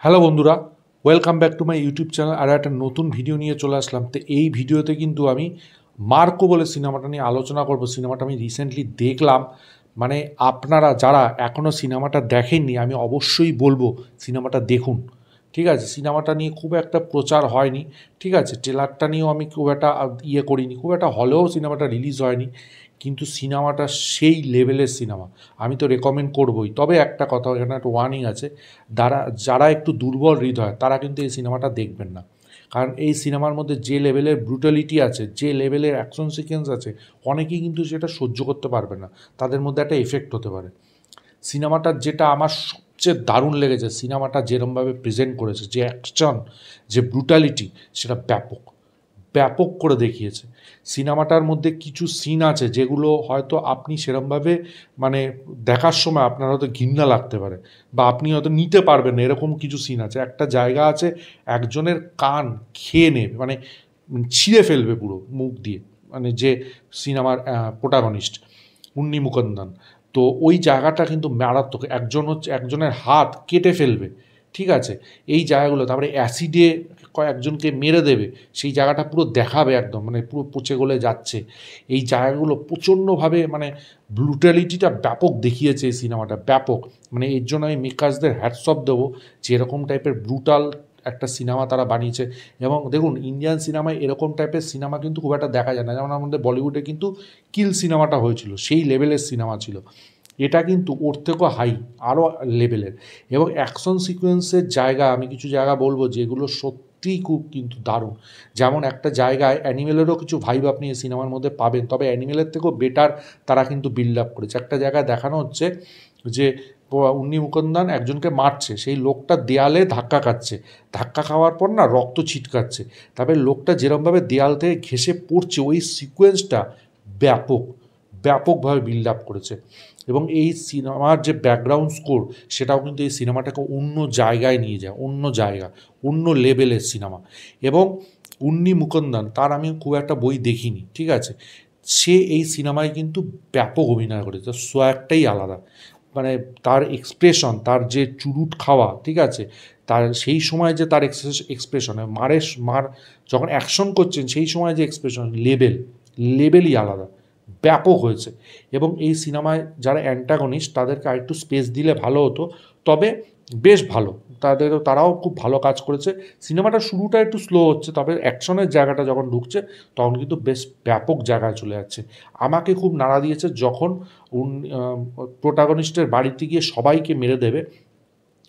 Hello বন্ধুরা, welcome back to my YouTube channel. আর একটা নতুন ভিডিও নিয়ে চলে আসলাম। তো এই ভিডিওতে কিন্তু আমি মার্কো বলে সিনেমাটা নিয়ে আলোচনা করব। সিনেমাটা আমি রিসেন্টলি দেখলাম। মানে আপনারা যারা এখনও সিনেমাটা দেখেননি, আমি অবশ্যই বলবো সিনেমাটা দেখুন। ঠিক আছে, সিনেমাটা নিয়ে খুব একটা প্রচার হয়নি। ঠিক আছে, ট্রেলারটা নিয়েও আমি খুব একটা করিনি, খুব একটা হলেও সিনেমাটা রিলিজ হয়নি, কিন্তু সিনেমাটা সেই লেভেলের সিনেমা। আমি তো রেকমেন্ড করবই। তবে একটা কথা, এখানে একটা ওয়ার্নিং আছে, যারা একটু দুর্বল হৃদয় তারা কিন্তু এই সিনেমাটা দেখবেন না। কারণ এই সিনেমার মধ্যে যে লেভেলের ব্রুটালিটি আছে, যে লেভেলের অ্যাকশন সিকোয়েন্স আছে, অনেকেই কিন্তু সেটা সহ্য করতে পারবে না, তাদের মধ্যে একটা এফেক্ট হতে পারে। সিনেমাটার যেটা আমার সবচেয়ে দারুণ লেগেছে, সিনেমাটা যেরমভাবে প্রেজেন্ট করেছে, যে অ্যাকশন, যে ব্রুটালিটি, সেটা ব্যাপক ব্যাপক করে দেখিয়েছে। সিনেমাটার মধ্যে কিছু সিন আছে যেগুলো হয়তো আপনি সেরমভাবে মানে দেখার সময় আপনার হয়তো ঘৃণা লাগতে পারে, বা আপনি হয়তো নিতে পারবেন না, এরকম কিছু সিন আছে। একটা জায়গা আছে, একজনের কান খেয়ে নেবে, মানে ছিঁড়ে ফেলবে পুরো মুখ দিয়ে, মানে যে সিনেমার প্রোটাগনিস্ট উন্নি মুকুন্দন। তো ওই জায়গাটা কিন্তু মারাত্মক। একজনের হাত কেটে ফেলবে। ঠিক আছে, এই জায়গাগুলো, তারপরে অ্যাসিডে কয়েকজনকে মেরে দেবে, সেই জায়গাটা পুরো দেখাবে, একদম মানে পুরো পচে গলে যাচ্ছে। এই জায়গাগুলো প্রচণ্ডভাবে মানে ব্রুটালিটিটা ব্যাপক দেখিয়েছে এই সিনেমাটা, ব্যাপক। মানে এর জন্য আমি মেকার্সদের হ্যাটস অফ দেবো, যে এরকম টাইপের ব্রুটাল একটা সিনেমা তারা বানিয়েছে। এবং দেখুন, ইন্ডিয়ান সিনেমায় এরকম টাইপের সিনেমা কিন্তু খুব একটা দেখা যায় না। যেমন আমাদের বলিউডে কিন্তু কিল সিনেমাটা হয়েছিল, সেই লেভেলের সিনেমা ছিল। এটা কিন্তু ওর থেকেও হাই, আরও লেভেলের। এবং অ্যাকশন সিকোয়েন্সের জায়গা, আমি কিছু জায়গা বলবো যেগুলো সত্যিই খুব কিন্তু দারুণ। যেমন একটা জায়গায় অ্যানিমেলেরও কিছু ভাইব আপনি এই সিনেমার মধ্যে পাবেন, তবে অ্যানিমেলের থেকেও বেটার তারা কিন্তু বিল্ড আপ করেছে। একটা জায়গায় দেখানো হচ্ছে যে উন্নি মুকুন্দন একজনকে মারছে, সেই লোকটা দেয়ালে ধাক্কা খাচ্ছে, ধাক্কা খাওয়ার পর না রক্ত ছিটকাচ্ছে, তারপরে লোকটা যেরমভাবে দেয়াল থেকে ঘেঁষে পড়ছে, ওই সিকোয়েন্সটা ব্যাপক, ব্যাপকভাবে বিল্ড আপ করেছে। এবং এই সিনেমার যে ব্যাকগ্রাউন্ড স্কোর, সেটাও কিন্তু এই সিনেমাটাকে অন্য জায়গায় নিয়ে যায়, অন্য জায়গা, অন্য লেভেলের সিনেমা। এবং উন্নি মুকুন্দন, তার আমি খুব একটা বই দেখিনি, ঠিক আছে, সে এই সিনেমায় কিন্তু ব্যাপক অভিনয় করেছে, তার সোয়াগটাই আলাদা। মানে তার এক্সপ্রেশন, তার যে চুরুট খাওয়া, ঠিক আছে, তার সেই সময় যে তার এক্সপ্রেশনে মার যখন অ্যাকশন করছেন, সেই সময় যে এক্সপ্রেশন, লেভেলই আলাদা, ব্যাপক হয়েছে। এবং এই সিনেমায় যারা অ্যান্টাগনিস্ট, তাদেরকে আরেকটু স্পেস দিলে ভালো হতো, তবে বেশ ভালো, তারাও খুব ভালো কাজ করেছে। সিনেমাটার শুরুটা একটু স্লো হচ্ছে, তবে অ্যাকশনের জায়গাটা যখন ঢুকছে, তখন কিন্তু বেশ ব্যাপক জায়গায় চলে যাচ্ছে। আমাকে খুব নাড়া দিয়েছে যখন প্রোটাগনিস্টের বাড়িতে গিয়ে সবাইকে মেরে দেবে,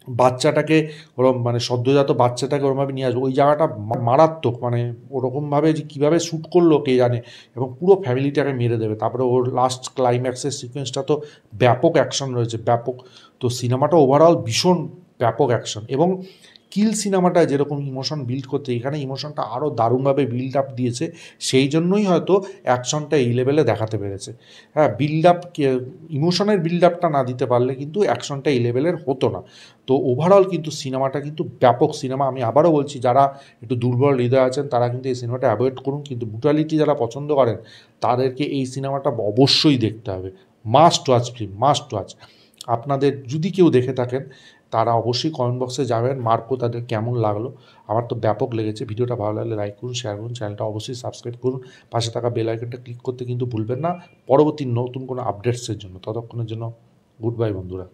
বাচ্চাটাকে ওরম মানে সদ্যজাত বাচ্চাটাকে ওরমভাবে নিয়ে আসবে, ওই জায়গাটা মারাত্মক। মানে ওরকমভাবে যে কীভাবে শ্যুট করলো কে জানে, এবং পুরো ফ্যামিলিটাকে মেরে দেবে। তারপরে ওর লাস্ট ক্লাইম্যাক্সের সিকোয়েন্সটা তো ব্যাপক অ্যাকশন রয়েছে, ব্যাপক। তো সিনেমাটা ওভারঅল ভীষণ ব্যাপক অ্যাকশন। এবং কিল সিনেমাটায় যেরকম ইমোশন বিল্ড করতে, এখানে ইমোশনটা আরও দারুণভাবে বিল্ড আপ দিয়েছে, সেই জন্যই হয়তো অ্যাকশনটা এই লেভেলে দেখাতে পেরেছে। হ্যাঁ, বিল্ড আপ, ইমোশনের বিল্ড আপটা না দিতে পারলে কিন্তু অ্যাকশনটা এই লেভেলের হতো না। তো ওভারঅল কিন্তু সিনেমাটা কিন্তু ব্যাপক সিনেমা। আমি আবারও বলছি, যারা একটু দুর্বল হৃদয় আছেন তারা কিন্তু এই সিনেমাটা অ্যাভয়েড করুন, কিন্তু ব্রুটালিটি যারা পছন্দ করেন তাদেরকে এই সিনেমাটা অবশ্যই দেখতে হবে। Must watch film, must watch. আপনাদের যদি কেউ দেখে থাকেন, তারা অবশ্যই কমেন্ট বক্সে যাবেন, মার্কো তাদের কেমন লাগলো। আমার তো ব্যাপক লেগেছে। ভিডিওটা ভালো লাগলে লাইক করুন, শেয়ার করুন, চ্যানেলটা অবশ্যই সাবস্ক্রাইব করুন, পাশে থাকা বেল আইকনটা ক্লিক করতে কিন্তু ভুলবেন না পরবর্তী নতুন কোনো আপডেটসের জন্য। ততক্ষণের জন্য গুড বাই বন্ধুরা।